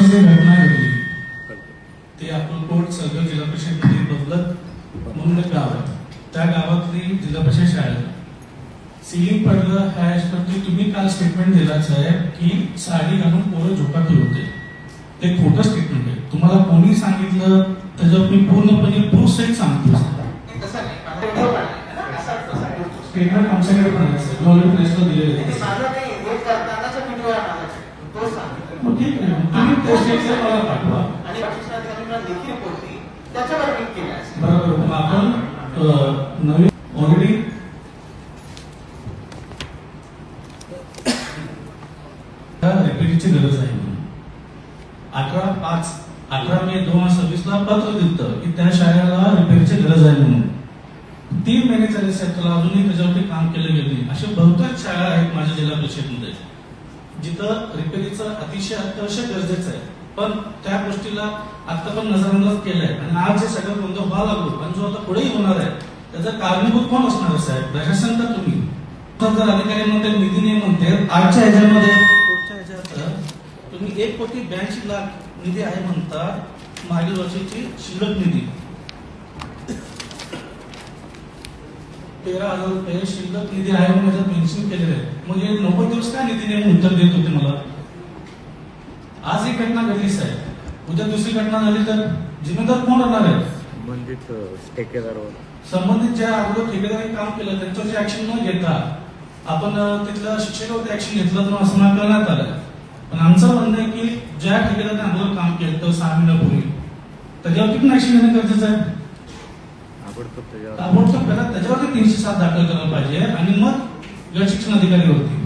दिवस जी घटना घडली ते अक्कलकोट सलगर जिल्हा परिषद बदलत म्हणून एक गाव आहे. त्या गावातली जिल्हा परिषद शाळा सिलिंग पडलं ह्याच्यावरती तुम्ही काल स्टेटमेंट दिला साहेब की साडी घालून पोरं झोपातून होते. ते खोटं स्टेटमेंट आहे. तुम्हाला कोणी सांगितलं त्याच्यावर मी पूर्णपणे प्रूफ सहित सांगतो. स्टेटमेंट आमच्याकडे पण आहे, गव्हर्नमेंट प्रेसला दिलेलं आहे. ठीक आहे, तुम्ही त्या स्टेटमेंट मला पाठवा. बरोबर, मग आपण नवीन ऑलरेडी रिपेअरिंगची गरज आहे. 18 मे 2026 ला पत्र दिलं की त्या शाळेला रिपेअरची गरज आहे म्हणून. 3 महिने झाले साहेब, त्याला अजूनही त्याच्यावरती काम केलं गेलं. अशा बहुतेक शाळा आहेत माझ्या जिल्हा परिषदेमध्ये जिथं रिपेअरीचं अतिशय गरजेचं आहे, पण त्या गोष्टीला आता पण नजरअंदाज केलाय. आणि आज जे सगळं गोंधळ व्हायला लागलो आणि जो आता पुढेही होणार आहे त्याचा कारणीभूत कोण असणार आहे साहेब? प्रशासन का तुम्ही? जर अधिकारी म्हणते निधी नाही म्हणते, आजच्या ह्याच्यामध्ये पुढच्या ह्याच्यात तुम्ही 1,82 लाख निधी आहे म्हणता. मागील वर्षीची शिल्लक निधी 13,000 रुपये शिल्लक निधी आहे म्हणून त्याच्यात मेन्शन केलेलं आहे. मग हे 90 दिवस काय निधी नाही उत्तर देत होते मला? आज एक घटना घडली साहेब, उद्या दुसरी घटना झाली तर जिम्मेदार कोण होणार आहे? संबंधित ठेकेदारावर. संबंधित ज्या अगोदर ठेकेदारांनी काम केलं त्यांच्यावरची ऍक्शन न घेता आपण तिथल्या शिक्षकावरती ऍक्शन घेतलं तर असं मला करण्यात आलं. पण आमचं म्हणणं आहे की ज्या ठेकेदाराने अगोदर काम केलं तर 6 महिन्यापूर्वी त्याच्यावरती पण ऍक्शन घेणं गरजेचं आहे. ताबडतोब त्याच्यावरती 307 दाखल करायला पाहिजे आणि मग गट शिक्षण अधिकारी होती.